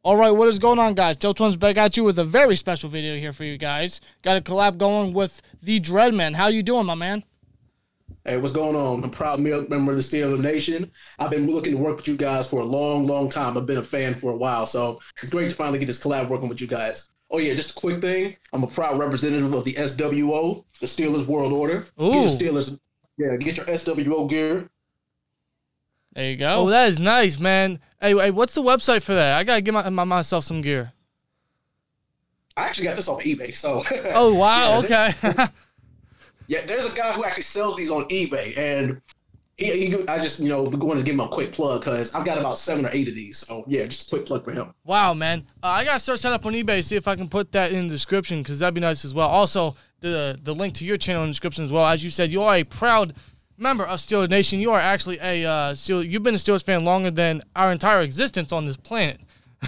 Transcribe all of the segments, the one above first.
All right, what is going on, guys? SteelTwins back at you with a very special video here for you guys. Got a collab going with TheDreadMan. How you doing, my man? Hey, what's going on? I'm a proud member of the Steelers Nation. I've been looking to work with you guys for a long, long time. I've been a fan for a while, so it's great to finally get this collab working with you guys. Oh, yeah, just a quick thing. I'm a proud representative of the SWO, the Steelers World Order. Ooh. Get your Steelers, get your SWO gear. There you go. Oh, that is nice, man. Hey, what's the website for that? I got to get myself some gear. I actually got this off eBay, so. Oh, wow, yeah, okay. Yeah, there's a guy who actually sells these on eBay, and I just, going to give him a quick plug because I've got about 7 or 8 of these. So, yeah, just a quick plug for him. Wow, man. I got to start setting up on eBay, see if I can put that in the description because that'd be nice as well. Also, the link to your channel in the description as well. As you said, you are a proud member of Steelers Nation. You are actually you've been a Steelers fan longer than our entire existence on this planet.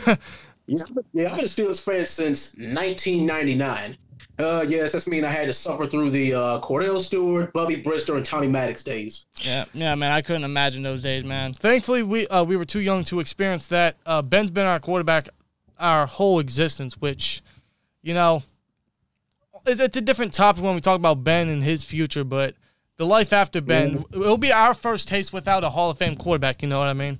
Yeah, I've been a Steelers fan since 1999. Yes, that's mean I had to suffer through the Cordell Stewart, Bubby Brister, and Tommy Maddox days. Yeah, man, I couldn't imagine those days, man. Thankfully, we were too young to experience that. Ben's been our quarterback our whole existence, which, it's a different topic when we talk about Ben and his future, but the life after Ben, it'll be our first taste without a Hall of Fame quarterback, you know what I mean?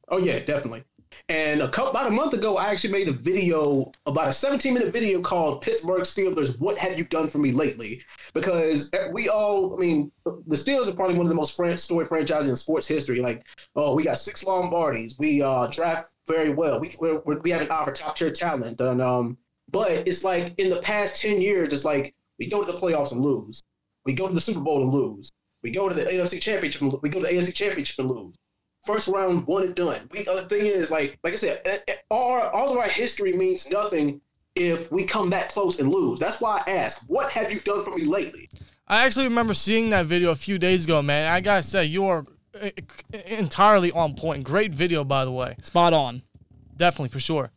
Oh, yeah, definitely. And about a month ago, I actually made a video, about a 17-minute video called Pittsburgh Steelers, What Have You Done For Me Lately? Because the Steelers are probably one of the most storied franchises in sports history. Like, we got 6 Lombardis. We draft very well. We have an eye for top-tier talent. And, but it's like in the past 10 years, it's like we go to the playoffs and lose. We go to the Super Bowl and lose. We go to the AFC Championship and we go to the AFC Championship and lose. First round, one and done. The thing is, like I said, all of our history means nothing if we come that close and lose. That's why I ask, what have you done for me lately? I actually remember seeing that video a few days ago, man. I gotta say, you are entirely on point. Great video, by the way. Spot on. Definitely, for sure.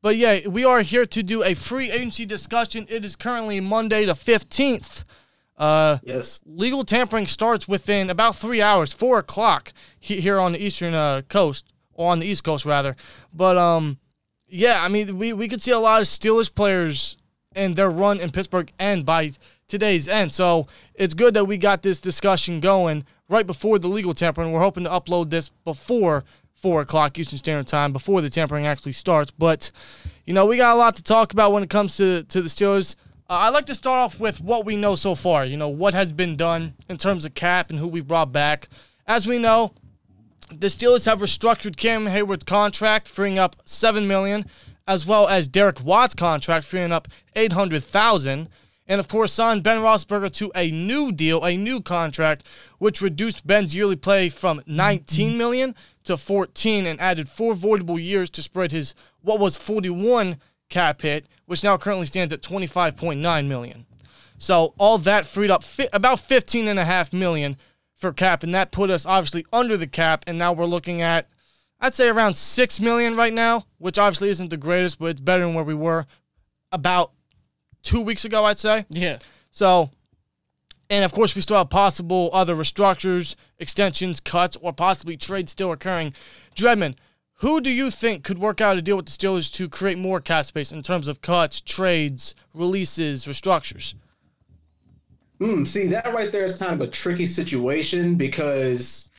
But yeah, we are here to do a free agency discussion. It is currently Monday the 15th. Yes. Legal tampering starts within about 3 hours, 4 o'clock here on the eastern coast, or on the East Coast rather. But yeah, I mean we could see a lot of Steelers players and their run in Pittsburgh end by today's end. So it's good that we got this discussion going right before the legal tampering. We're hoping to upload this before 4 o'clock Eastern Standard Time, before the tampering actually starts. But we got a lot to talk about when it comes to the Steelers. I'd like to start off with what we know so far, what has been done in terms of cap and who we brought back. As we know, the Steelers have restructured Cam Hayward's contract, freeing up $7 million, as well as Derek Watt's contract, freeing up $800,000, and of course signed Ben Roethlisberger to a new deal, a new contract, which reduced Ben's yearly pay from $19 million to $14 and added 4 voidable years to spread his what was $41 cap hit, which now currently stands at $25.9 million. So all that freed up about $15.5 million for cap, and that put us obviously under the cap, and now we're looking at, I'd say, around $6 million right now, which obviously isn't the greatest, but it's better than where we were about 2 weeks ago, I'd say. Yeah. So, and of course we still have possible other restructures, extensions, cuts, or possibly trades still occurring. Dreadman, who do you think could work out a deal with the Steelers to create more cap space in terms of cuts, trades, releases, restructures? See, that right there is kind of a tricky situation because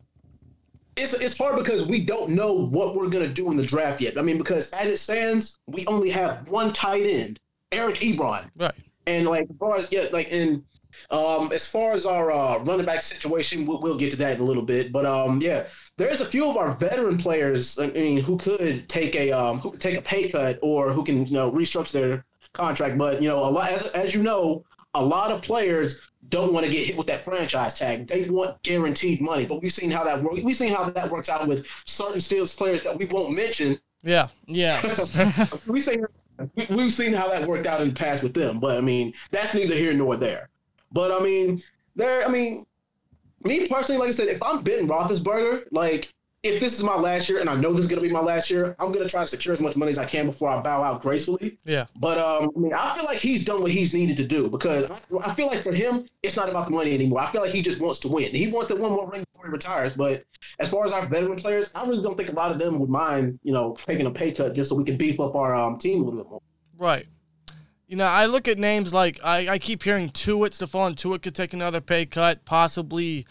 it's hard because we don't know what we're going to do in the draft yet. I mean, because as it stands, we only have one tight end, Eric Ebron. Right. And as far as our running back situation, we'll get to that in a little bit. But there's a few of our veteran players, who could take a pay cut or who can restructure their contract. But a lot, as you know, a lot of players don't want to get hit with that franchise tag. They want guaranteed money. But we've seen how that works. We've seen how that works out with certain Steelers players that we won't mention. Yeah. We've seen how that worked out in the past with them. But that's neither here nor there. But me personally, like I said, if I'm Ben Roethlisberger, if this is my last year, and I know this is going to be my last year, I'm going to try to secure as much money as I can before I bow out gracefully. Yeah. But I mean, I feel like he's done what he's needed to do because I feel like for him, it's not about the money anymore. I feel like he just wants to win. He wants to win more ring before he retires. But as far as our veteran players, I really don't think a lot of them would mind, taking a pay cut just so we can beef up our team a little bit more. Right. I look at names like I keep hearing Tuitt. Stephon Tuitt could take another pay cut, possibly.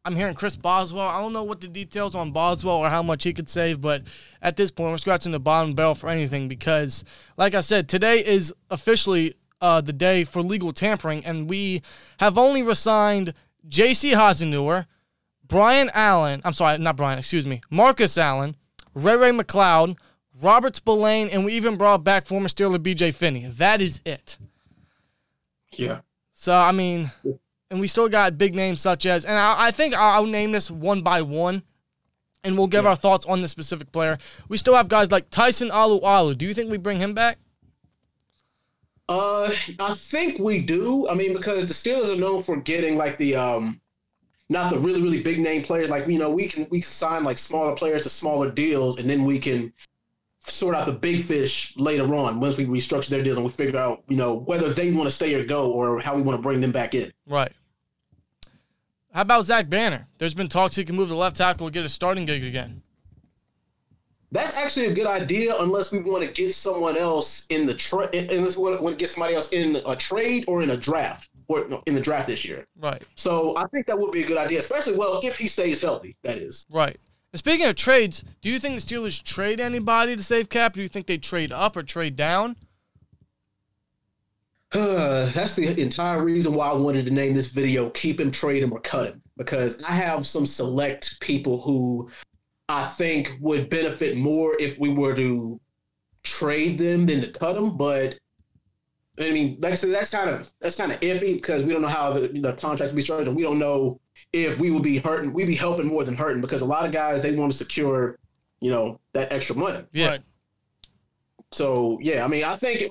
I'm hearing Chris Boswell. I don't know what the details on Boswell or how much he could save, but at this point, we're scratching the bottom barrel for anything because, like I said, today is officially the day for legal tampering, and we have only resigned J.C. Hasenauer, Marcus Allen, Ray McLeod, Robert Spillane, and we even brought back former Steeler B.J. Finney. That is it. Yeah. So, I mean... And we still got big names such as, and I think I'll name this one by one, and we'll give our thoughts on this specific player. We still have guys like Tyson Alualu. Do you think we bring him back? I think we do. I mean, because the Steelers are known for getting like the not the really, really big name players. Like, we can sign like smaller players to smaller deals, and then we can sort out the big fish later on once we restructure their deals and we figure out, whether they want to stay or go or how we want to bring them back in. Right. How about Zach Banner? There's been talks he can move to left tackle and get a starting gig again. That's actually a good idea unless we want to get someone else in the unless we want to get somebody else in a trade or in a draft or in the draft this year. Right. So I think that would be a good idea, especially if he stays healthy, that is. Right. And speaking of trades, do you think the Steelers trade anybody to save cap? Do you think they trade up or trade down? That's the entire reason why I wanted to name this video Keep Him, Trade Him, or Cut Him. Because I have some select people who I think would benefit more if we were to trade them than to cut them. But, I mean, like I said, that's kind of iffy because we don't know how the contract will be structured. We don't know if we would be hurting, we'd be helping more than hurting because a lot of guys, they want to secure, that extra money. Yeah. Right. So, yeah, I mean, I think it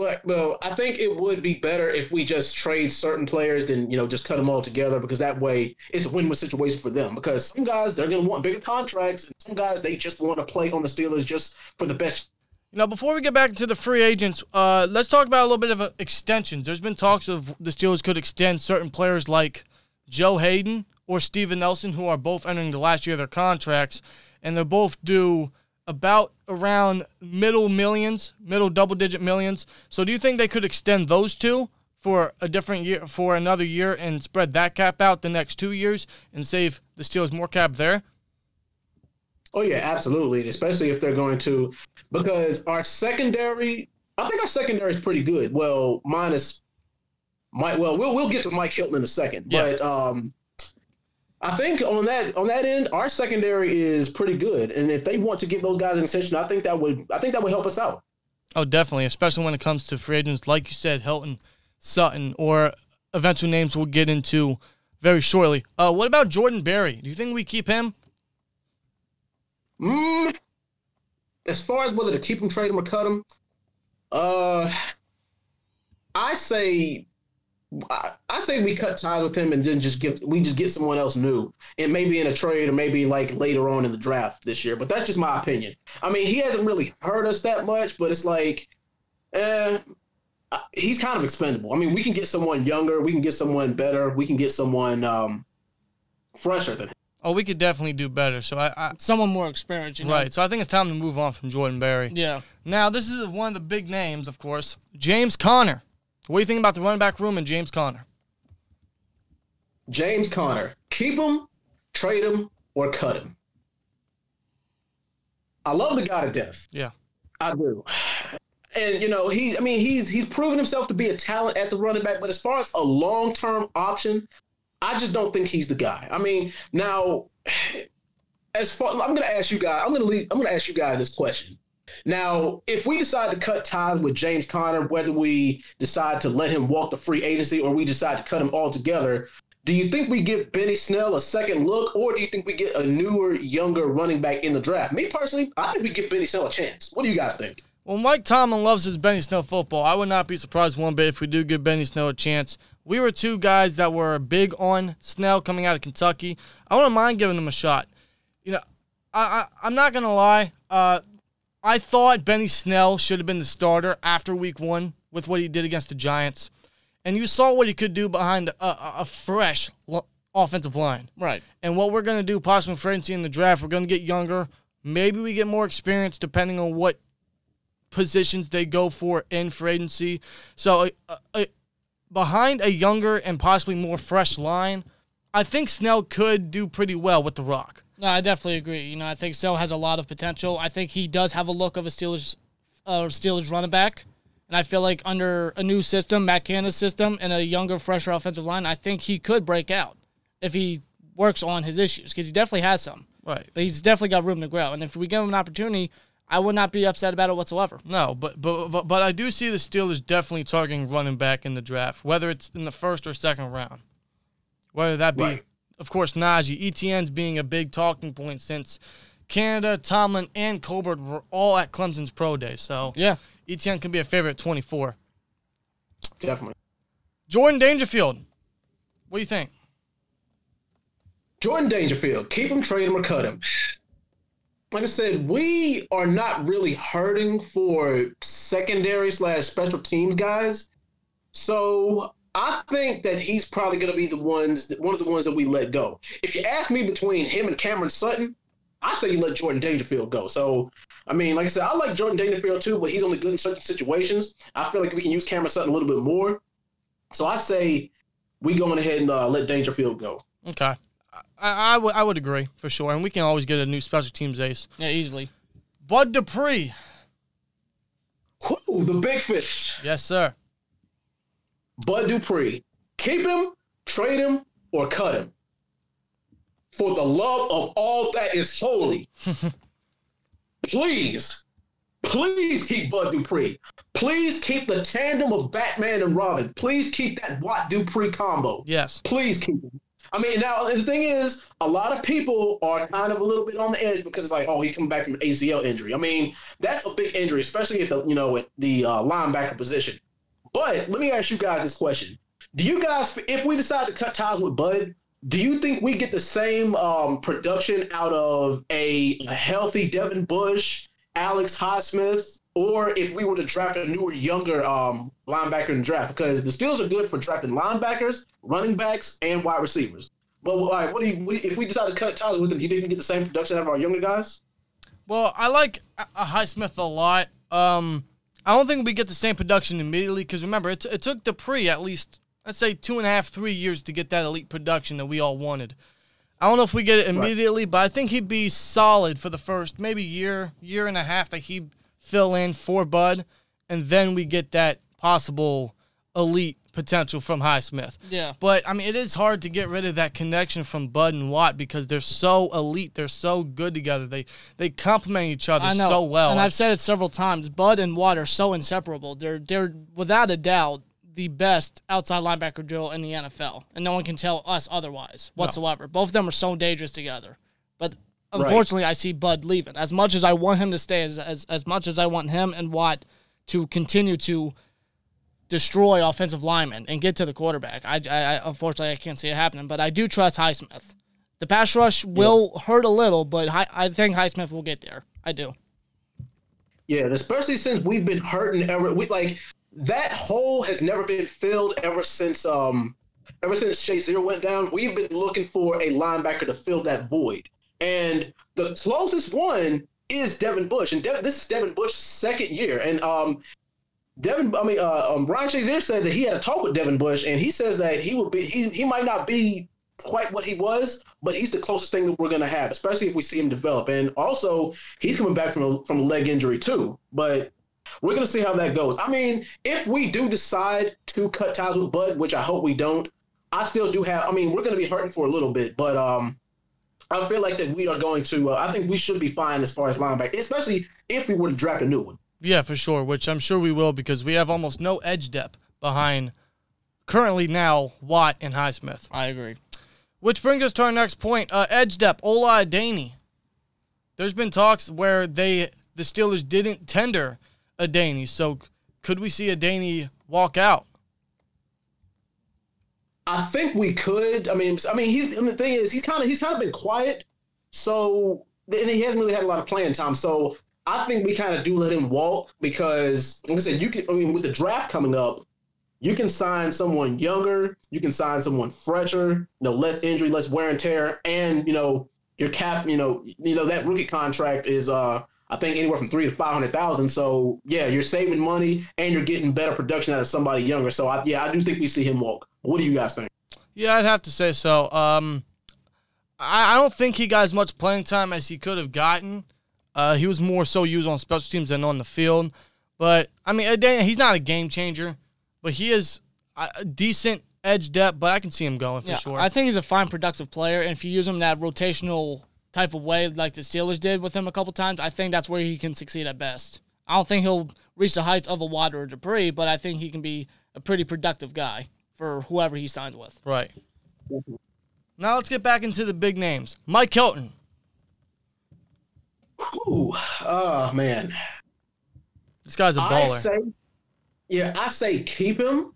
would be better if we just trade certain players than, just cut them all together because that way it's a win-win situation for them because some guys, they're going to want bigger contracts and some guys, they just want to play on the Steelers just for the best. Before we get back to the free agents, let's talk about a little bit of extensions. There's been talks of the Steelers could extend certain players like Joe Hayden or Steven Nelson, who are both entering the last year of their contracts, and they're both due about around middle double-digit millions. So do you think they could extend those two for a different year, for another year, and spread that cap out the next 2 years and save the Steelers more cap there? Oh, yeah, absolutely, especially if they're going to, because our secondary, I think our secondary is pretty good. Well, minus Mike. Well, we'll get to Mike Hilton in a second, yeah. But I think on that end, our secondary is pretty good, and if they want to give those guys an extension, I think that would help us out. Oh, definitely, especially when it comes to free agents, like you said, Hilton, Sutton, or eventual names we'll get into very shortly. What about Jordan Berry? Do you think we keep him? As far as whether to keep him, trade him, or cut him, I say we cut ties with him and then just get someone else new, and maybe in a trade or maybe like later on in the draft this year. But that's just my opinion. I mean, he hasn't really hurt us that much, but it's like, he's kind of expendable. I mean, we can get someone younger, we can get someone better, we can get someone fresher than him. Oh, we could definitely do better. So someone more experienced, Right. So I think it's time to move on from Jordan Berry. Yeah. Now, this is one of the big names, of course, James Conner. What do you think about the running back room and James Conner? James Conner. Keep him, trade him, or cut him. I love the guy to death. Yeah. I do. And, he's proven himself to be a talent at the running back, but as far as a long-term option, I just don't think he's the guy. I mean, now, I'm going to ask you guys this question. Now, if we decide to cut ties with James Conner, whether we decide to let him walk the free agency or we decide to cut him altogether, do you think we give Benny Snell a second look, or do you think we get a newer, younger running back in the draft? Me personally, I think we give Benny Snell a chance. What do you guys think? Well, Mike Tomlin loves his Benny Snell football. I would not be surprised one bit if we do give Benny Snell a chance. We were two guys that were big on Snell coming out of Kentucky. I wouldn't mind giving him a shot. I'm not gonna lie. I thought Benny Snell should have been the starter after week 1 with what he did against the Giants, and you saw what he could do behind a fresh offensive line. Right. And what we're gonna do, possibly for agency in the draft, we're gonna get younger. Maybe we get more experience depending on what positions they go for in free agency. So behind a younger and possibly more fresh line, I think Snell could do pretty well with the Rock. No, I definitely agree. You know, I think Snell has a lot of potential. I think he does have a look of a Steelers running back. And I feel like under a new system, Matt Canada's system, and a younger, fresher offensive line, I think he could break out if he works on his issues, because he definitely has some. Right. But he's definitely got room to grow. And if we give him an opportunity, I would not be upset about it whatsoever. No, but I do see the Steelers definitely targeting running back in the draft, whether it's in the first or second round. Whether that be, of course, Najee. ETN's being a big talking point since Canada, Tomlin, and Colbert were all at Clemson's pro day. So, yeah, ETN can be a favorite at 24. Definitely. Jordan Dangerfield, what do you think? Jordan Dangerfield, keep him, trade him, or cut him. Like I said, we are not really hurting for secondary/special teams guys. So I think that he's probably going to be one of the ones that we let go. If you ask me between him and Cameron Sutton, I say you let Jordan Dangerfield go. So, I mean, like I said, I like Jordan Dangerfield too, but he's only good in certain situations. I feel like we can use Cameron Sutton a little bit more. So I say we going ahead and let Dangerfield go. Okay. I would agree for sure, and we can always get a new special teams ace. Yeah, easily. Bud Dupree. Ooh, the big fish. Yes, sir. Bud Dupree. Keep him, trade him, or cut him. For the love of all that is holy, please keep Bud Dupree. Please keep the tandem of Batman and Robin. Please keep that Watt Dupree combo. Yes. Please keep him. I mean, now, the thing is, a lot of people are kind of a little bit on the edge because it's like, oh, he's coming back from an ACL injury. I mean, that's a big injury, especially at the linebacker position. But let me ask you guys this question. Do you guys, if we decide to cut ties with Bud, do you think we get the same production out of a healthy Devin Bush, Alex Highsmith, or if we were to draft a newer, younger linebacker in the draft? Because the Steelers are good for drafting linebackers, running backs, and wide receivers. But all right, if we decide to cut ties with them, do you think we get the same production out of our younger guys? Well, I like Highsmith a lot. I don't think we get the same production immediately because, remember, it took Dupree at least, let's say, 2.5, 3 years to get that elite production that we all wanted. I don't know if we get it immediately, but I think he'd be solid for the first maybe year and a half that he'd fill in for Bud, and then we get that possible elite potential from Highsmith. Yeah. But, I mean, it is hard to get rid of that connection from Bud and Watt because they're so elite. They're so good together. They complement each other so well. And I've said it several times. Bud and Watt are so inseparable. They're without a doubt the best outside linebacker duo in the NFL, and no one can tell us otherwise whatsoever. No. Both of them are so dangerous together. But unfortunately, I see Bud leaving. As much as I want him to stay, as much as I want him and Watt to continue to destroy offensive linemen and get to the quarterback, I unfortunately I can't see it happening. But I do trust Highsmith. The pass rush will hurt a little, but I think Highsmith will get there. I do. Yeah, especially since we've been hurting that hole has never been filled ever since Shazier went down. We've been looking for a linebacker to fill that void, and the closest one is Devin Bush, and this is Devin Bush's second year. And Ryan Shazier said that he had a talk with Devin Bush, and he says that he might not be quite what he was, but he's the closest thing that we're going to have, especially if we see him develop. And also, he's coming back from a leg injury too, but we're going to see how that goes. I mean, if we do decide to cut ties with Bud, which I hope we don't, I still do have – I mean, we're going to be hurting for a little bit, but I feel like that we are going to I think we should be fine as far as linebacker, especially if we were to draft a new one. Yeah, for sure, which I'm sure we will because we have almost no edge depth behind currently now Watt and Highsmith. I agree. Which brings us to our next point, edge depth, Ola Adaney. There's been talks where the Steelers didn't tender Adaney, so could we see Adaney walk out? I think we could. The thing is, he's kind of been quiet. So and he hasn't really had a lot of playing time. So I think we kind of do let him walk because, like I said, with the draft coming up, you can sign someone younger, you can sign someone fresher, less injury, less wear and tear, and your cap, that rookie contract is I think anywhere from $300,000 to $500,000. So yeah, you're saving money and you're getting better production out of somebody younger. So I do think we see him walk. What do you guys think? Yeah, I'd have to say so. I don't think he got as much playing time as he could have gotten. He was more so used on special teams than on the field. But I mean, he's not a game changer, but he is a decent edge depth. But I can see him going for sure. I think he's a fine, productive player, and if you use him in that rotational type of way like the Steelers did with him a couple times, I think that's where he can succeed at best. I don't think he'll reach the heights of a Water or Dupree, but I think he can be a pretty productive guy for whoever he signs with. Right. Now let's get back into the big names. Mike Hilton. Ooh, oh man. This guy's a baller. I say keep him.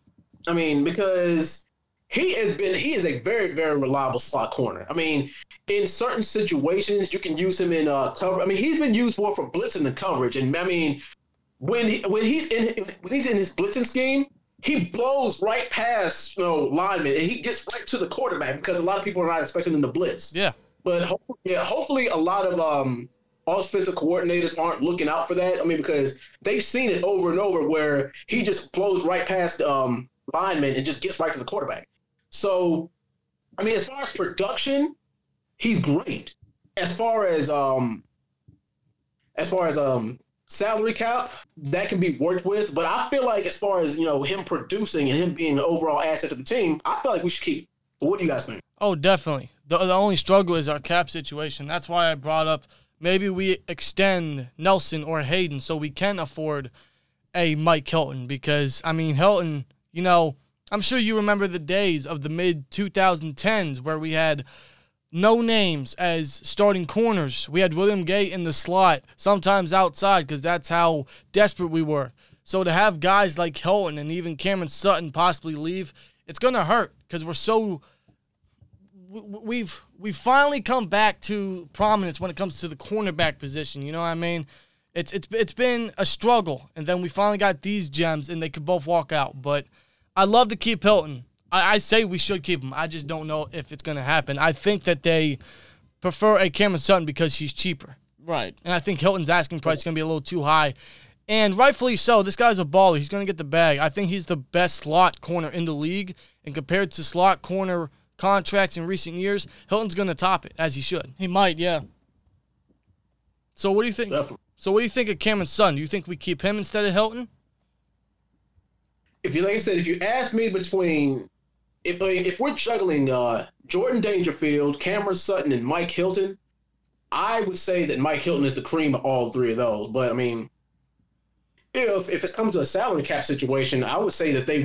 I mean, because he is a very, very reliable slot corner. I mean, in certain situations, you can use him in cover. I mean, he's been used more for blitzing than coverage. And I mean, when he's in his blitzing scheme, he blows right past linemen and he gets right to the quarterback because a lot of people are not expecting him to blitz. Yeah. But hopefully a lot of offensive coordinators aren't looking out for that. I mean, because they've seen it over and over where he just blows right past linemen and just gets right to the quarterback. So, I mean, as far as production, he's great. As far as salary cap, that can be worked with. But I feel like as far as him producing and him being an overall asset to the team, I feel like we should keep. But what do you guys think? Oh, definitely. The only struggle is our cap situation. That's why I brought up maybe we extend Nelson or Hayden so we can afford a Mike Hilton because, I mean, Hilton, I'm sure you remember the days of the mid-2010s where we had no names as starting corners. We had William Gay in the slot, sometimes outside because that's how desperate we were. So to have guys like Hilton and even Cameron Sutton possibly leave, it's going to hurt because we've finally come back to prominence when it comes to the cornerback position. You know what I mean? It's been a struggle, and then we finally got these gems, and they could both walk out. But I'd love to keep Hilton. I say we should keep him. I just don't know if it's going to happen. I think that they prefer a Cameron Sutton because he's cheaper. Right. And I think Hilton's asking price is going to be a little too high. And rightfully so. This guy's a baller. He's going to get the bag. I think he's the best slot corner in the league. And compared to slot corner contracts in recent years, Hilton's going to top it, as he should. He might, yeah. So what do you think? Definitely. So what do you think of Cameron Sutton? Do you think we keep him instead of Hilton? Like I said, if you ask me between, if we're juggling Jordan Dangerfield, Cameron Sutton, and Mike Hilton, I would say that Mike Hilton is the cream of all three of those. But I mean, if it comes to a salary cap situation, I would say that the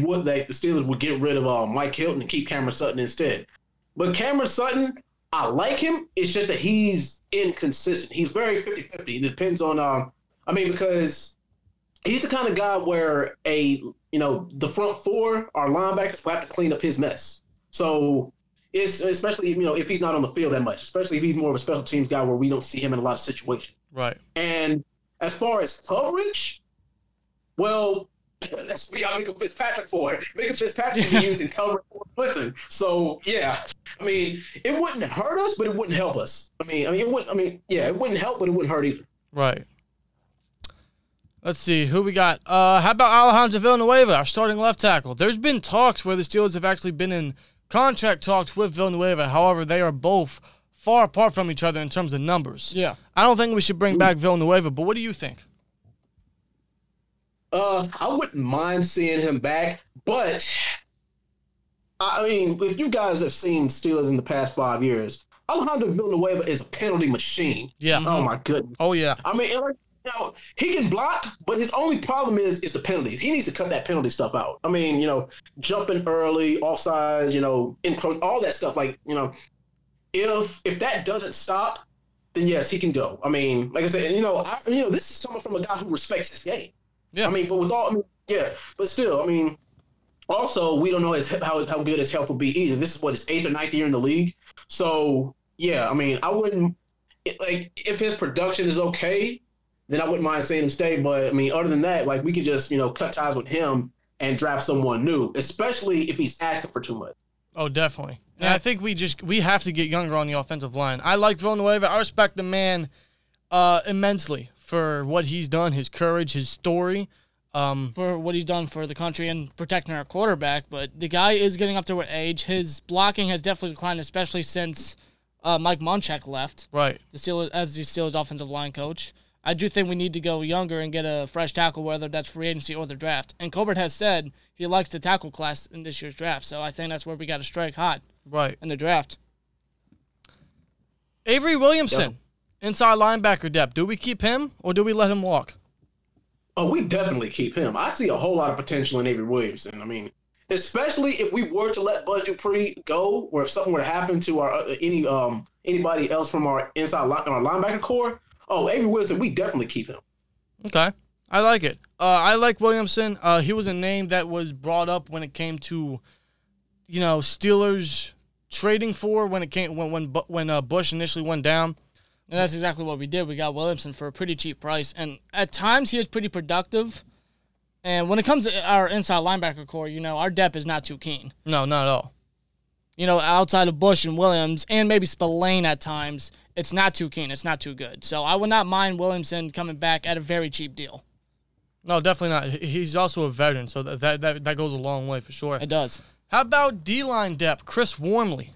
Steelers would get rid of Mike Hilton and keep Cameron Sutton instead. But Cameron Sutton, I like him. It's just that he's inconsistent. He's very 50-50. It depends on, because he's the kind of guy where the front four, our linebackers, will have to clean up his mess. So it's especially, if he's not on the field that much, especially if he's more of a special teams guy where we don't see him in a lot of situations. Right. And as far as coverage, well, that's what y'all Mika Fitzpatrick for. Mika Fitzpatrick can be used in cover for blitzing. So yeah, I mean, it wouldn't hurt us, but it wouldn't help us. It wouldn't help, but it wouldn't hurt either. Right. Let's see who we got. How about Alejandro Villanueva, our starting left tackle? There's been talks where the Steelers have actually been in contract talks with Villanueva. However, they are both far apart from each other in terms of numbers. Yeah. I don't think we should bring back Villanueva, but what do you think? I wouldn't mind seeing him back, but I mean, if you guys have seen Steelers in the past 5 years, Alejandro Villanueva is a penalty machine. Yeah. Oh my goodness. Oh yeah. I mean, he can block, but his only problem is the penalties. He needs to cut that penalty stuff out. I mean, jumping early, offsides, encroach, all that stuff. Like, if that doesn't stop, then yes, he can go. I mean, like I said, this is coming from a guy who respects his game. Yeah. I mean, but still, I mean, also we don't know how good his health will be either. This is his 8th or 9th year in the league. So yeah, I mean, I wouldn't. like if his production is okay, then I wouldn't mind seeing him stay. But I mean, other than that, like we could just cut ties with him and draft someone new, especially if he's asking for too much. Oh, definitely. And I think we have to get younger on the offensive line. I like Villanueva. I respect the man immensely for what he's done, his courage, his story. For what he's done for the country and protecting our quarterback. But the guy is getting up there with age. His blocking has definitely declined, especially since Mike Munchak left. Right. As the Steelers offensive line coach. I do think we need to go younger and get a fresh tackle, whether that's free agency or the draft. And Colbert has said he likes the tackle class in this year's draft, so I think that's where we got to strike hot. Right. In the draft. Avery Williamson, inside linebacker depth. Do we keep him or do we let him walk? Oh, we definitely keep him. I see a whole lot of potential in Avery Williamson. I mean, especially if we were to let Bud Dupree go, or if something were to happen to our anybody else from our our linebacker core. Oh, Avery Williamson, we definitely keep him. Okay, I like it. I like Williamson. He was a name that was brought up when it came to, Steelers trading for when Bush initially went down. And that's exactly what we did. We got Williamson for a pretty cheap price, and at times he is pretty productive. And when it comes to our inside linebacker core, our depth is not too keen. No, not at all. Outside of Bush and Williams, and maybe Spillane at times, it's not too keen. It's not too good. So I would not mind Williamson coming back at a very cheap deal. No, definitely not. He's also a veteran, so that goes a long way for sure. It does. How about D-line depth? Chris Wormley.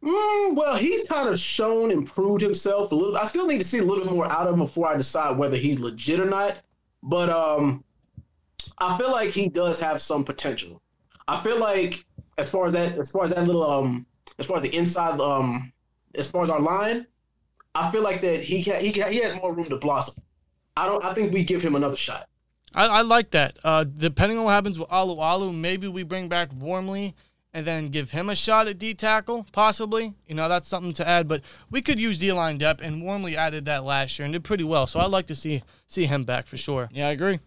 Well, he's kind of shown and proved himself a little. I still need to see a little bit more out of him before I decide whether he's legit or not. But I feel like he does have some potential. I feel like as far as the inside, as far as our line, I feel like that he has more room to blossom. I think we give him another shot. I like that. Depending on what happens with Alu, maybe we bring back Wormley and then give him a shot at D-tackle, possibly. That's something to add. But we could use D-line depth, and Wormley added that last year and did pretty well. So I'd like to see him back for sure. Yeah, I agree.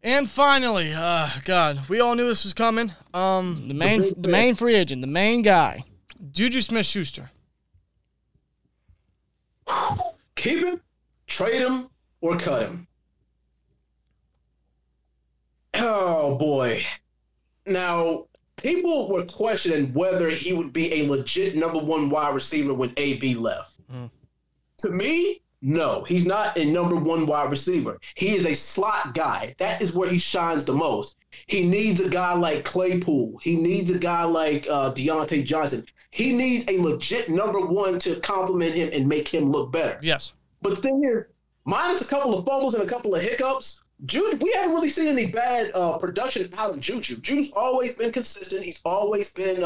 And finally, God, we all knew this was coming. The main free agent, the main guy. Juju Smith-Schuster. Keep him, trade him, or cut him. Oh, boy. Now, people were questioning whether he would be a legit number one wide receiver when AB left. To me, no, he's not a number one wide receiver. He is a slot guy. That is where he shines the most. He needs a guy like Claypool. He needs a guy like Deontay Johnson. He needs a legit number one to complement him and make him look better. Yes. But the thing is, minus a couple of fumbles and a couple of hiccups, we haven't really seen any bad production out of Juju. Juju's always been consistent. He's always been,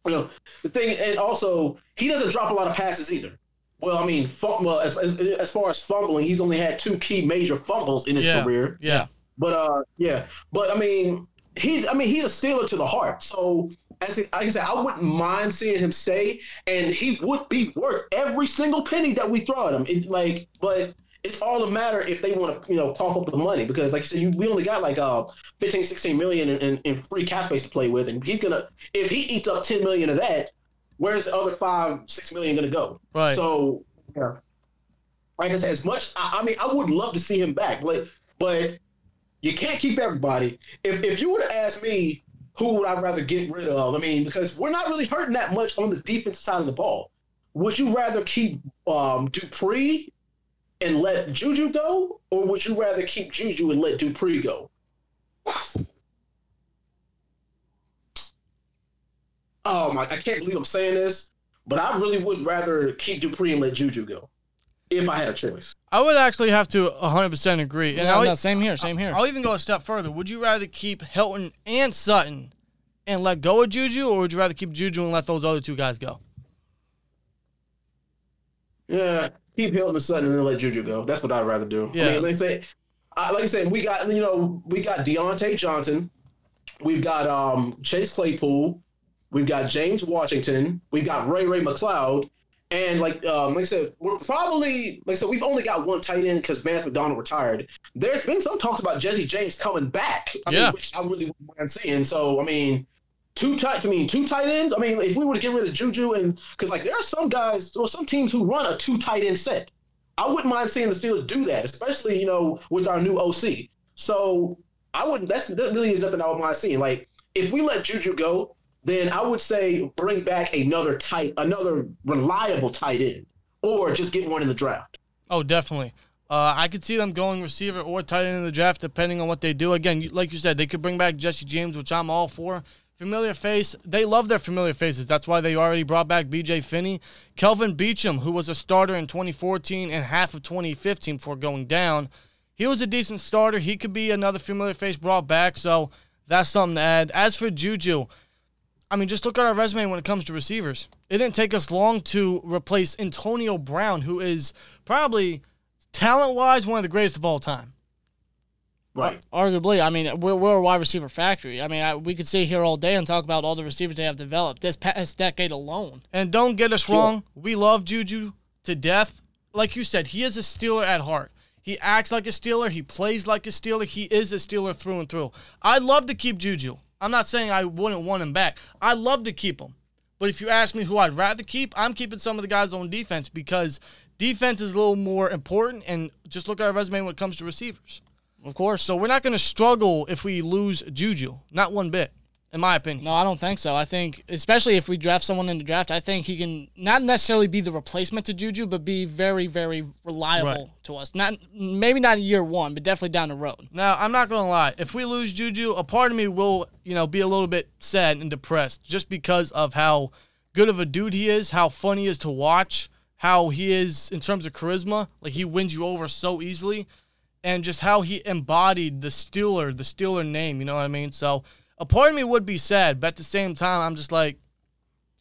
the thing, and also he doesn't drop a lot of passes either. Well, I mean, as far as fumbling, he's only had 2 key major fumbles in his career. Yeah. But I mean, he's a Steeler to the heart. So like I said, I wouldn't mind seeing him stay, and he would be worth every single penny that we throw at him. But it's all a matter if they want to, cough up the money, because like you said, we only got like 15, 16 million in free cap space to play with, and if he eats up 10 million of that, where's the other 5, 6 million going to go? Right. So, yeah. Like I said, as much, I mean, I would love to see him back, but you can't keep everybody. If you were to ask me, who would I rather get rid of? I mean, because we're not really hurting that much on the defensive side of the ball. Would you rather keep Dupree and let Juju go, or would you rather keep Juju and let Dupree go? I can't believe I'm saying this, but I really would rather keep Dupree and let Juju go if I had a choice. I would actually have to 100% agree. And same here. I'll even go a step further. Would you rather keep Hilton and Sutton and let go of Juju, or would you rather keep Juju and let those other 2 guys go? Yeah, keep Hilton and Sutton and then let Juju go. That's what I'd rather do. Yeah. I mean, like I said, we got Deontay Johnson, we've got Chase Claypool, we've got James Washington, we've got Ray McLeod, and like I said, we've only got 1 tight end because Vance McDonald retired. There's been some talks about Jesse James coming back, which I really wouldn't mind seeing. So I mean, two tight ends. I mean, if we were to get rid of Juju, and because like there are some guys or some teams who run a 2 tight end set. I wouldn't mind seeing the Steelers do that, especially with our new OC. So I wouldn't. That really is nothing I would mind seeing. Like if we let Juju go, then I would say bring back another reliable tight end, or just get one in the draft. Oh, definitely. I could see them going receiver or tight end in the draft, depending on what they do. Again, like you said, they could bring back Jesse James, which I'm all for. Familiar face. They love their familiar faces. That's why they already brought back B.J. Finney. Kelvin Beachum, who was a starter in 2014 and half of 2015 before going down. He was a decent starter. He could be another familiar face brought back, so that's something to add. As for Juju, I mean, just look at our resume when it comes to receivers. It didn't take us long to replace Antonio Brown, who is probably, talent-wise, one of the greatest of all time. Right. Arguably, I mean, we're a wide receiver factory. I mean, we could sit here all day and talk about all the receivers they have developed this past decade alone. And don't get us wrong, we love Juju to death. Like you said, he is a Steeler at heart. He acts like a Steeler. He plays like a Steeler. He is a Steeler through and through. I'd love to keep Juju. I'm not saying I wouldn't want him back. I'd love to keep him. But if you ask me who I'd rather keep, I'm keeping some of the guys on defense because defense is a little more important, and just look at our resume when it comes to receivers. Of course. So we're not going to struggle if we lose Juju. Not one bit, in my opinion. No, I don't think so. I think, especially if we draft someone in the draft, I think he can not necessarily be the replacement to Juju, but be very, very reliable to us. Maybe not in year one, but definitely down the road. Now, I'm not going to lie. If we lose Juju, a part of me will, be a little bit sad and depressed just because of how good of a dude he is, how fun he is to watch, how he is in terms of charisma. Like, he wins you over so easily. And just how he embodied the Steeler name, you know what I mean? So a part of me would be sad, but at the same time, I'm just like,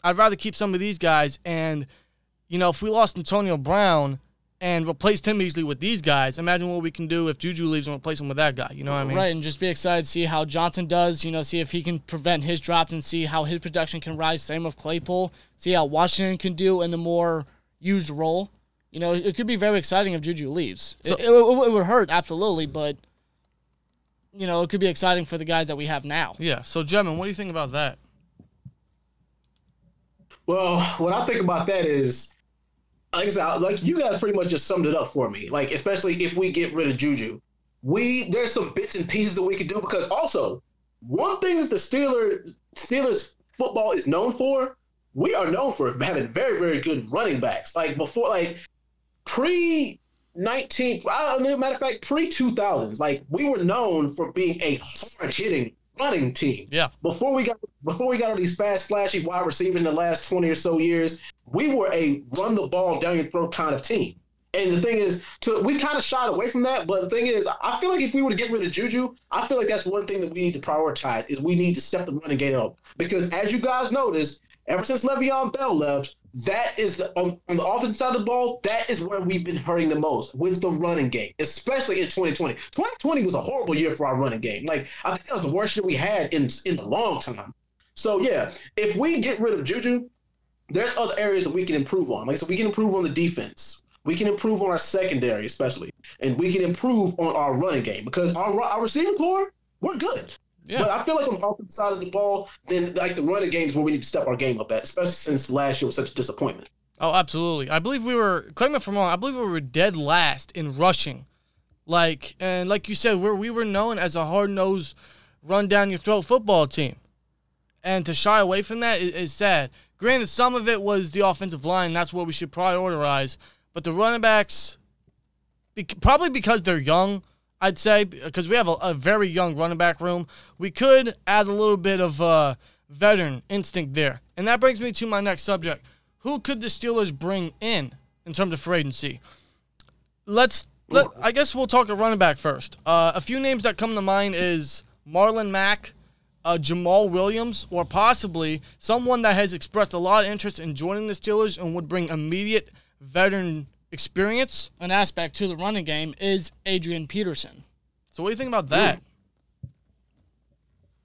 I'd rather keep some of these guys. And, if we lost Antonio Brown and replaced him easily with these guys, imagine what we can do if Juju leaves and replace him with that guy, you know what I mean? Right, and just be excited to see how Johnson does, see if he can prevent his drops and see how his production can rise. Same with Claypool. See how Washington can do in the more used role. It could be very exciting if Juju leaves. So, it would hurt, absolutely, but, it could be exciting for the guys that we have now. Yeah, so, Gemmin, what do you think about that? Well, what I think about that is, like I said, like you guys pretty much just summed it up for me. Like, especially if we get rid of Juju. There's some bits and pieces that we could do because also, one thing that the Steelers football is known for, we are known for having very, very good running backs. Like, before, pre-2000s, like we were known for being a hard-hitting running team. Yeah. Before we got all these fast, flashy wide receivers in the last 20 or so years, we were a run the ball down your throat kind of team. And the thing is, we kind of shied away from that. But the thing is, I feel like if we were to get rid of Juju, I feel like that's one thing that we need to prioritize is we need to step the running game up. Because as you guys noticed, ever since Le'Veon Bell left, that is on the offensive side of the ball, that is where we've been hurting the most with the running game, especially in 2020. 2020 was a horrible year for our running game. Like, I think that was the worst year we had in a long time. So, yeah, if we get rid of Juju, there's other areas that we can improve on. Like, so we can improve on the defense. We can improve on our secondary, especially. And we can improve on our running game because our receiving core, we're good. Yeah. But I feel like on the offensive side of the ball, then like the running game is where we need to step our game up at, especially since last year was such a disappointment. Oh, absolutely. I believe we were, correct me if I'm wrong, I believe we were dead last in rushing. Like you said, we were known as a hard-nosed, run-down-your-throat football team. And to shy away from that is sad. Granted, some of it was the offensive line, and that's what we should prioritize. But the running backs, probably because they're young, I'd say, because we have a very young running back room, we could add a little bit of veteran instinct there. And that brings me to my next subject. Who could the Steelers bring in terms of free agency? I guess we'll talk a running back first. A few names that come to mind is Marlon Mack, Jamal Williams, or possibly someone that has expressed a lot of interest in joining the Steelers and would bring immediate veteran experience. An aspect to the running game is Adrian Peterson. So what do you think about that?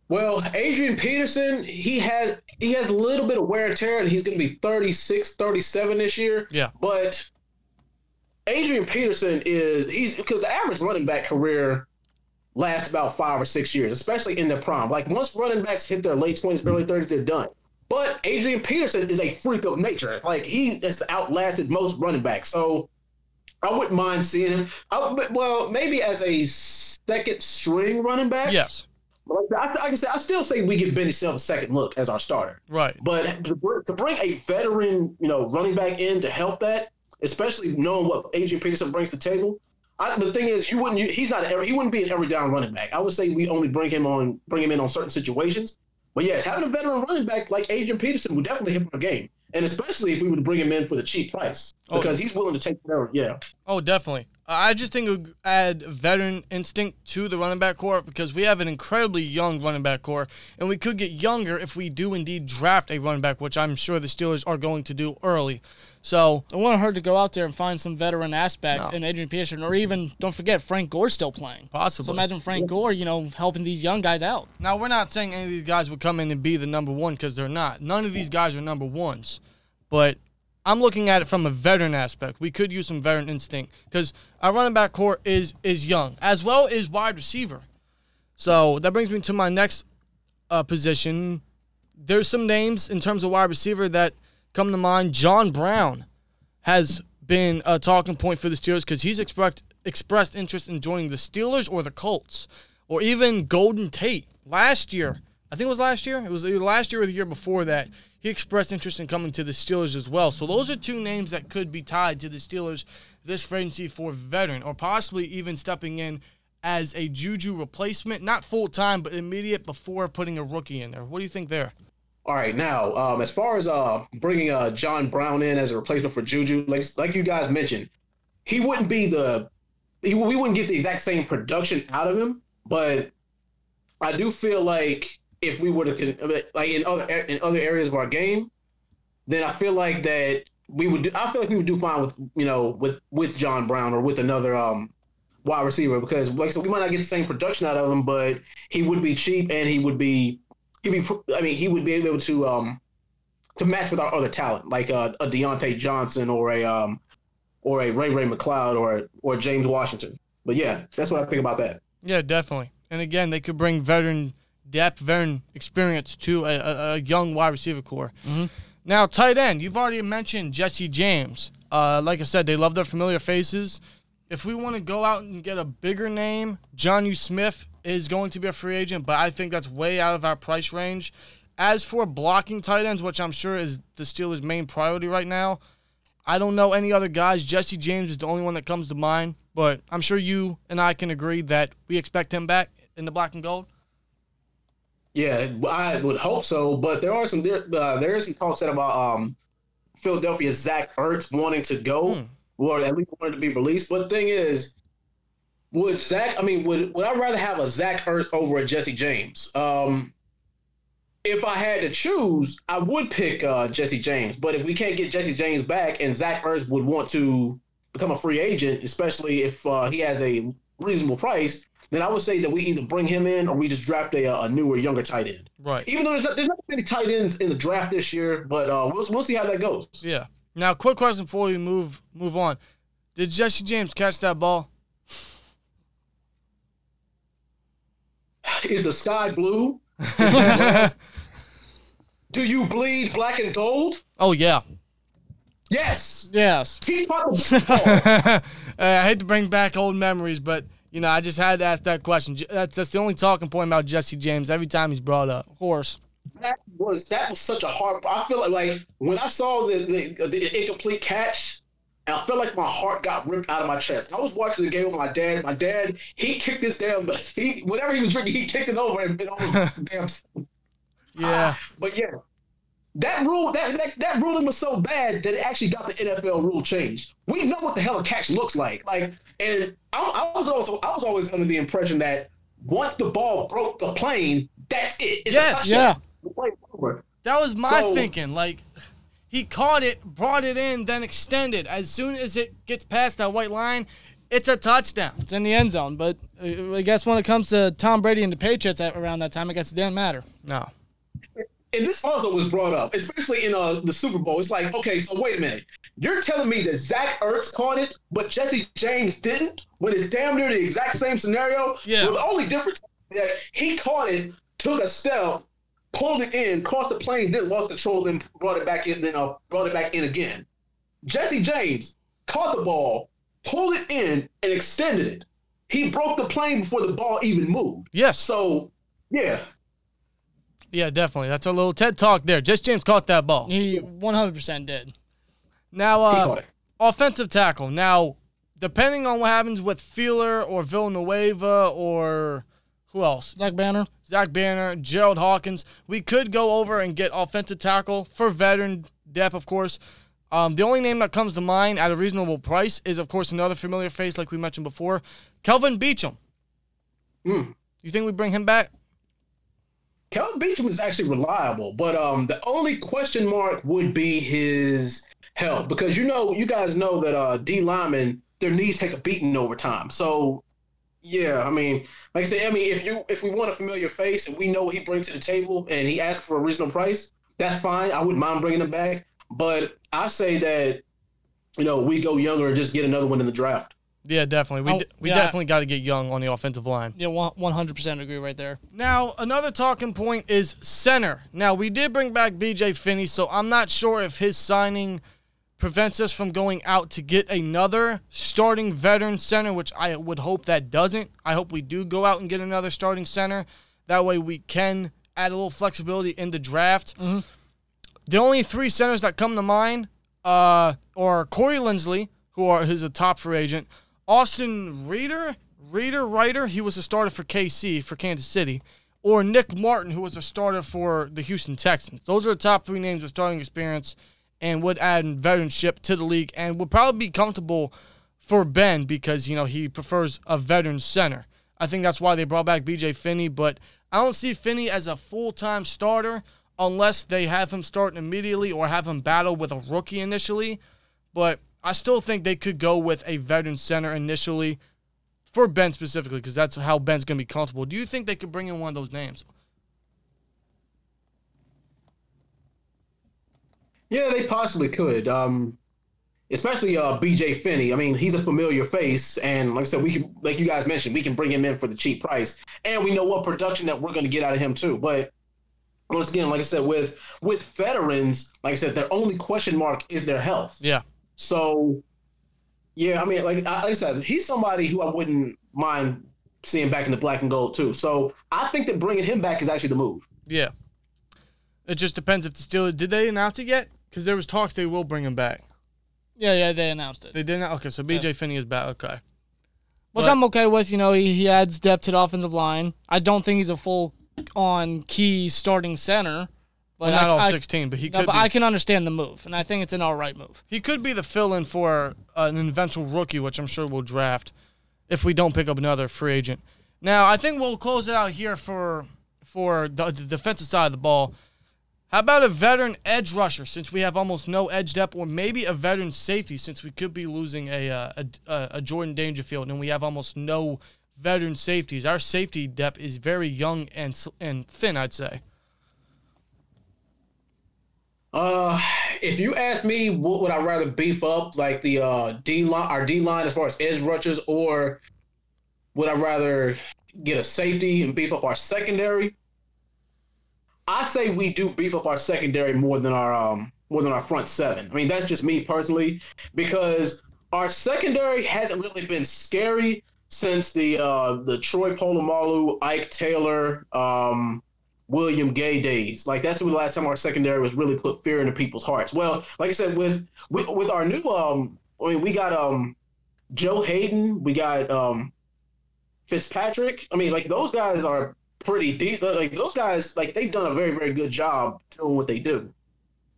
Well, Adrian Peterson, he has a little bit of wear and tear, and he's going to be 36, 37 this year. Yeah. But Adrian Peterson because the average running back career, last about 5 or 6 years, especially in their prime. Like once running backs hit their late 20s, early 30s, they're done. But Adrian Peterson is a freak of nature. Like he has outlasted most running backs. So I wouldn't mind seeing him. Well, maybe as a second string running back. Yes. But I still say we give Benny Snell a second look as our starter. Right. But to bring a veteran, running back in to help that, especially knowing what Adrian Peterson brings to the table. The thing is, he wouldn't be an every down running back. I would say we only bring him in on certain situations. But yes, having a veteran running back like Adrian Peterson would definitely help our game, and especially if we would bring him in for the cheap price because he's willing to take whatever. Yeah. Oh, definitely. I just think it would add veteran instinct to the running back core because we have an incredibly young running back core, and we could get younger if we do indeed draft a running back, which I'm sure the Steelers are going to do early. So I want her to go out there and find some veteran aspect in Adrian Peterson, or even, don't forget, Frank Gore's still playing. Possibly. So imagine Frank Gore, helping these young guys out. Now, we're not saying any of these guys would come in and be the number one because they're not. None of these guys are number ones. But I'm looking at it from a veteran aspect. We could use some veteran instinct because our running back core is young, as well as wide receiver. So that brings me to my next position. There's some names in terms of wide receiver that come to mind. John Brown has been a talking point for the Steelers because he's expressed interest in joining the Steelers or the Colts, or even Golden Tate. Last year, I think it was last year. It was either last year or the year before that. He expressed interest in coming to the Steelers as well. So those are two names that could be tied to the Steelers this free agency for veteran, or possibly even stepping in as a Juju replacement, not full-time, but immediate before putting a rookie in there. What do you think there? All right, now, as far as bringing John Brown in as a replacement for Juju, like you guys mentioned, we wouldn't get the exact same production out of him, but I do feel like if we were to, like in other areas of our game, then I feel like we would do fine with John Brown or with another wide receiver because we might not get the same production out of him, but he would be cheap and he would be able to match with our other talent, like a Deontay Johnson or a Ray McLeod or James Washington. But yeah, that's what I think about that. Yeah, definitely. And again, they could bring veteran depth, veteran experience to a young wide receiver core. Mm-hmm. Now, tight end, you've already mentioned Jesse James. Like I said, they love their familiar faces. If we want to go out and get a bigger name, Jonnu Smith is going to be a free agent, but I think that's way out of our price range. As for blocking tight ends, which I'm sure is the Steelers' main priority right now, I don't know any other guys. Jesse James is the only one that comes to mind, but I'm sure you and I can agree that we expect him back in the black and gold. Yeah, I would hope so, but there is some talks about Philadelphia's Zach Ertz wanting to go, or at least wanting to be released. But the thing is, would I rather have a Zach Ertz over a Jesse James? If I had to choose, I would pick Jesse James. But if we can't get Jesse James back and Zach Ertz would want to become a free agent, especially if he has a reasonable price, then I would say that we either bring him in or we just draft a newer, younger tight end. Right. Even though there's not many tight ends in the draft this year, but we'll see how that goes. Yeah. Now, quick question before we move on. Did Jesse James catch that ball? Is the sky blue? Do you bleed black and gold? Oh, yeah. Yes. Yes. Keep on the ball. I hate to bring back old memories, but I just had to ask that question. That's the only talking point about Jesse James every time he's brought up. Of course. That was such a hard. I feel like when I saw the incomplete catch, and I felt like my heart got ripped out of my chest. I was watching the game with my dad. My dad, he kicked this damn. Whatever he was drinking, he kicked it over and bit over the damn. Yeah. But yeah, that rule that ruling was so bad that it actually got the NFL rule changed. We know what the hell a catch looks like. And I was always under the impression that once the ball broke the plane, that's it. It's a touchdown. Yeah. The play's over. That was my thinking. He caught it, brought it in, then extended. As soon as it gets past that white line, it's a touchdown. It's in the end zone. But I guess when it comes to Tom Brady and the Patriots around that time, I guess it didn't matter. No. And this also was brought up, especially in the Super Bowl. It's like, okay, so wait a minute. You're telling me that Zach Ertz caught it, but Jesse James didn't, when it's damn near the exact same scenario? Yeah. Well, the only difference is that he caught it, took a step, pulled it in, crossed the plane, then lost control, then brought it back in, then brought it back in again. Jesse James caught the ball, pulled it in, and extended it. He broke the plane before the ball even moved. Yes. So, yeah. Yeah, definitely. That's a little TED Talk there. Jesse James caught that ball. He 100% did. Now, offensive tackle. Now, depending on what happens with Feeler or Villanueva or who else? Zach Banner, Gerald Hawkins. We could go over and get offensive tackle for veteran depth, of course. The only name that comes to mind at a reasonable price is, of course, another familiar face like we mentioned before, Kelvin Beachum. You think we bring him back? Kelvin Beachum is actually reliable, but the only question mark would be his health, because you guys know that D linemen, their knees take a beating over time. So, yeah, I mean, like I said, I mean, if we want a familiar face and we know what he brings to the table and he asks for a reasonable price, that's fine. I wouldn't mind bringing him back. But I say that, we go younger and just get another one in the draft. Yeah, definitely. We definitely got to get young on the offensive line. Yeah, 100% agree right there. Now, another talking point is center. Now, we did bring back B.J. Finney, so I'm not sure if his signing prevents us from going out to get another starting veteran center, which I would hope that doesn't. I hope we do go out and get another starting center. That way we can add a little flexibility in the draft. Mm-hmm. The only three centers that come to mind are Corey Linsley, who's a top free agent, Austin Reeder, he was a starter for KC, for Kansas City, or Nick Martin, who was a starter for the Houston Texans. Those are the top three names with starting experience and would add veteranship to the league and would probably be comfortable for Ben because, he prefers a veteran center. I think that's why they brought back B.J. Finney, but I don't see Finney as a full-time starter unless they have him start immediately or have him battle with a rookie initially. But I still think they could go with a veteran center initially for Ben specifically because that's how Ben's going to be comfortable. Do you think they could bring in one of those names? Yeah, they possibly could. Especially B.J. Finney. I mean, he's a familiar face, and like I said, we can, like you guys mentioned, we can bring him in for the cheap price, and we know what production that we're going to get out of him too. But once again, like I said, with veterans, like I said, their only question mark is their health. Yeah. So, yeah, I mean, like I said, he's somebody who I wouldn't mind seeing back in the black and gold too. So I think that bringing him back is actually the move. Yeah. It just depends if the Steelers, did they announce it yet? Because there was talks they will bring him back. Yeah, they announced it. They didn't? Okay, so B.J. Finney is back. Okay. Which I'm okay with. He adds depth to the offensive line. I don't think he's a full-on key starting center. But not all 16, but he could be. I can understand the move, and I think it's an all right move. He could be the fill-in for an eventual rookie, which I'm sure we'll draft if we don't pick up another free agent. Now, I think we'll close it out here for the defensive side of the ball. How about a veteran edge rusher, since we have almost no edge depth, or maybe a veteran safety, since we could be losing a Jordan Dangerfield, and we have almost no veteran safeties. Our safety depth is very young and thin, I'd say. If you ask me, what would I rather beef up, like the D-line, our D-line as far as edge rushers, or would I rather get a safety and beef up our secondary? I say we do beef up our secondary more than our front seven. I mean, that's just me personally, because our secondary hasn't really been scary since the Troy Polamalu, Ike Taylor, William Gay days. Like, that's the last time our secondary was really put fear into people's hearts. Well, like I said, with our new we got Joe Hayden, we got Fitzpatrick. I mean, like, those guys are pretty deep. Like, those guys, like, they've done a very, very good job doing what they do.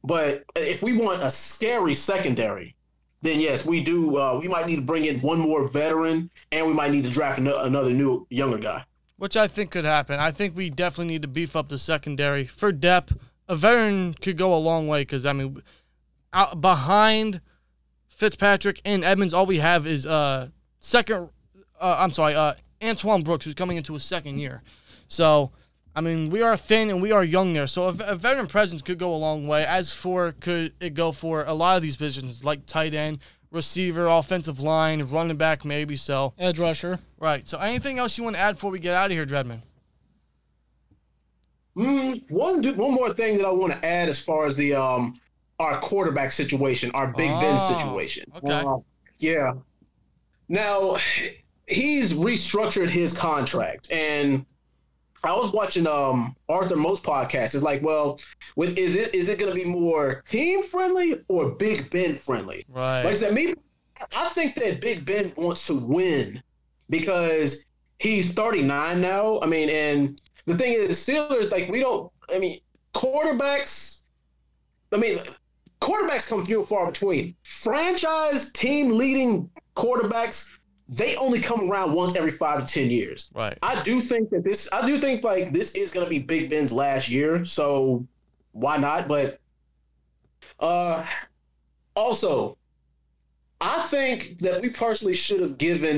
But if we want a scary secondary, then yes, we do. We might need to bring in one more veteran, and we might need to draft another new younger guy. Which I think could happen. I think we definitely need to beef up the secondary for depth. A veteran could go a long way because, I mean, out behind Fitzpatrick and Edmonds, all we have is Antoine Brooks, who's coming into his second year. So, I mean, we are thin and we are young there, so a veteran presence could go a long way. As for could it go for a lot of these positions, like tight end, receiver, offensive line, running back, maybe so. Edge rusher. Right. So anything else you want to add before we get out of here, Dreadman? One more thing that I want to add as far as the our quarterback situation, our Big Ben situation. Okay. Yeah. Now, he's restructured his contract, and I was watching Arthur Moat's podcast. It's like, well, is it going to be more team friendly or Big Ben friendly? Right. Like I said, I think that Big Ben wants to win because he's 39 now. I mean, and the thing is, the Steelers, like, quarterbacks come few and far between. Franchise team leading quarterbacks, they only come around once every 5 to 10 years. Right. I do think this is going to be Big Ben's last year, so why not? But also, I think that we personally should have given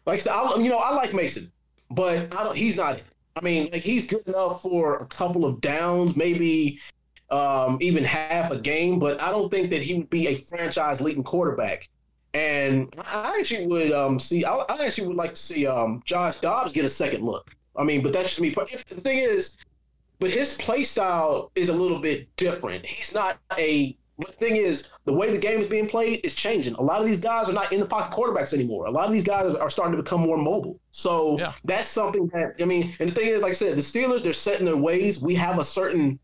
like I said, I like Mason, but he's not it. I mean, like, he's good enough for a couple of downs, maybe even half a game, but I don't think that he would be a franchise leading quarterback. And I actually would I actually would like to see Josh Dobbs get a second look. I mean, but that's just me. But the thing is, but his play style is a little bit different. He's not a. But the thing is, the way the game is being played is changing. A lot of these guys are not in the pocket quarterbacks anymore. A lot of these guys are starting to become more mobile. So that's something that, I mean, and the thing is, like I said, the Steelers, they're set in their ways. We have a certain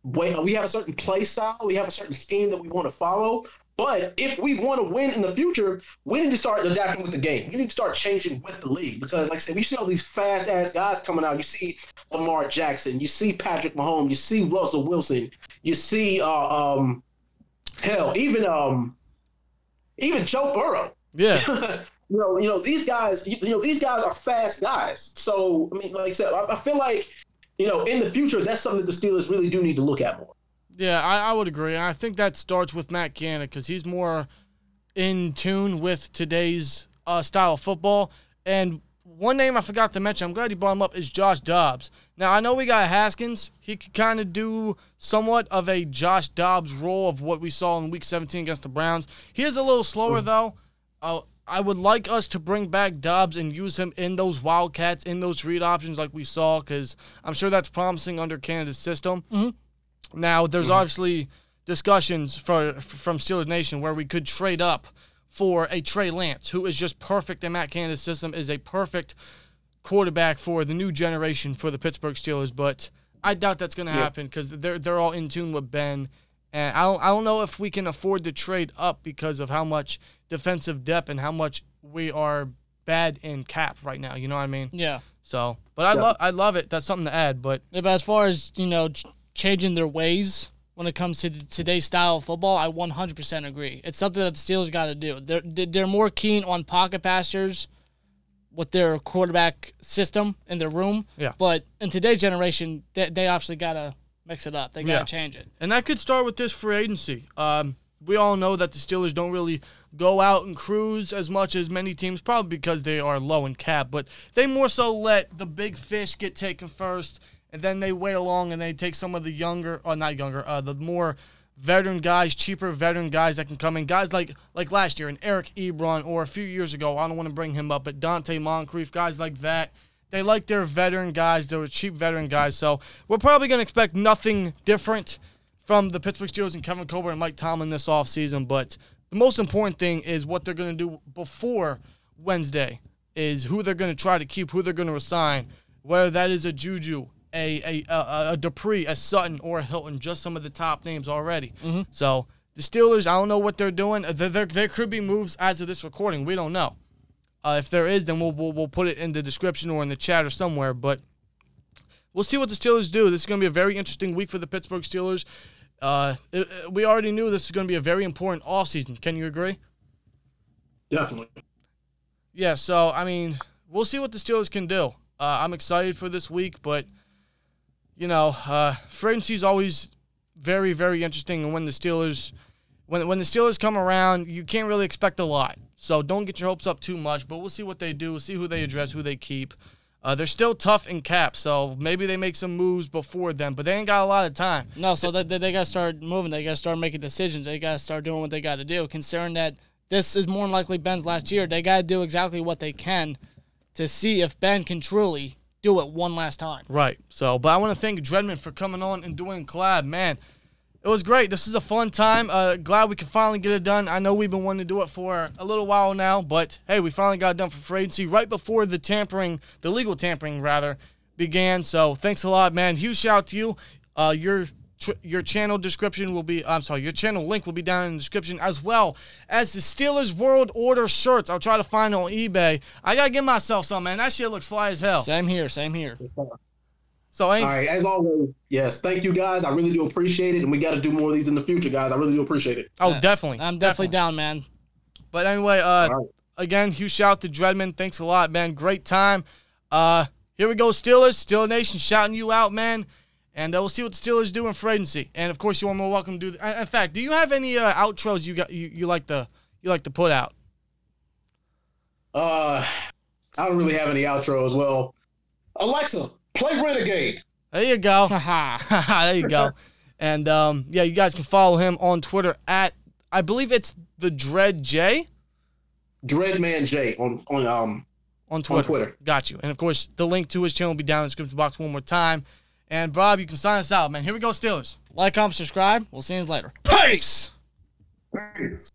way, we have a certain play style, we have a certain scheme that we want to follow. But if we want to win in the future, we need to start adapting with the game. We need to start changing with the league because, like I said, we see all these fast-ass guys coming out. You see Lamar Jackson. You see Patrick Mahomes. You see Russell Wilson. You see, hell, even Joe Burrow. Yeah. These guys. These guys are fast guys. So, I mean, like I said, I feel like, in the future, that's something that the Steelers really do need to look at more. Yeah, I would agree. And I think that starts with Matt Canada because he's more in tune with today's style of football. And one name I forgot to mention, I'm glad you brought him up, is Josh Dobbs. Now, I know we got Haskins. He could kind of do somewhat of a Josh Dobbs role of what we saw in Week 17 against the Browns. He is a little slower, though. I would like us to bring back Dobbs and use him in those Wildcats, in those read options like we saw, because I'm sure that's promising under Canada's system. Mm-hmm. Now, there's obviously discussions from Steelers Nation where we could trade up for a Trey Lance, who is just perfect in Matt Canada's system, is a perfect quarterback for the new generation for the Pittsburgh Steelers. But I doubt that's going to happen because they're all in tune with Ben. And I don't know if we can afford to trade up because of how much defensive depth and how much we are bad in cap right now. You know what I mean? Yeah. So, but I love it. That's something to add. But as far as, changing their ways when it comes to today's style of football, I 100% agree. It's something that the Steelers got to do. They're more keen on pocket passers with their quarterback system in their room. Yeah. But in today's generation, they obviously got to mix it up. They got to change it. And that could start with this free agency. We all know that the Steelers don't really go out and cruise as much as many teams, probably because they are low in cap. But they more so let the big fish get taken first, and then they wait along and they take some of the the more veteran guys, cheaper veteran guys that can come in. Guys like last year and Eric Ebron, or a few years ago, I don't want to bring him up, but Dante Moncrief, guys like that. They like their veteran guys. They were cheap veteran guys. So we're probably going to expect nothing different from the Pittsburgh Steelers and Kevin Colbert and Mike Tomlin this offseason. But the most important thing is what they're going to do before Wednesday, is who they're going to try to keep, who they're going to resign, whether that is a Juju, a Dupree, a Sutton, or a Hilton, just some of the top names already. Mm-hmm. So the Steelers, I don't know what they're doing. There could be moves as of this recording. We don't know. If there is, then we'll put it in the description or in the chat or somewhere. But we'll see what the Steelers do. This is going to be a very interesting week for the Pittsburgh Steelers. We already knew this was going to be a very important offseason. Can you agree? Definitely. Yeah, so, I mean, we'll see what the Steelers can do. I'm excited for this week, but free agency is always very, very interesting. And when the Steelers come around, you can't really expect a lot. So don't get your hopes up too much. But we'll see what they do. We'll see who they address, who they keep. They're still tough in cap, so maybe they make some moves before then, but they ain't got a lot of time. No, so they got to start moving. They got to start making decisions. They got to start doing what they got to do. Considering that this is more than likely Ben's last year, they got to do exactly what they can to see if Ben can truly do it one last time. Right. So, but I want to thank Dreadman for coming on and doing a collab. Man, it was great. This is a fun time. Glad we could finally get it done. I know we've been wanting to do it for a little while now, but hey, we finally got it done for free agency right before the legal tampering began. So thanks a lot, man. Huge shout out to you. Your channel description will be, your channel link will be down in the description, as well as the Steelers World Order shirts. I'll try to find on eBay. I got to give myself some, man. That shit looks fly as hell. Same here. So, all right, as always, yes, thank you guys. I really do appreciate it, and we got to do more of these in the future, guys. I really do appreciate it. Oh, definitely. I'm definitely down, man. But anyway, again, huge shout out to Dreadman. Thanks a lot, man. Great time. Here we go, Steelers. Steeler Nation shouting you out, man. And we'll see what the Steelers do in free agency. And of course, you are more welcome to do. In fact, do you have any outros you like to put out? I don't really have any outros. Well, Alexa, play Renegade. There you go. There you go. And yeah, you guys can follow him on Twitter at, I believe it's TheDreadJ. TheDreadMan J on Twitter. On Twitter. Got you. And of course, the link to his channel will be down in the description box one more time. And Bob, you can sign us out, man. Here we go, Steelers. Like, comment, subscribe. We'll see you later. Peace. Peace.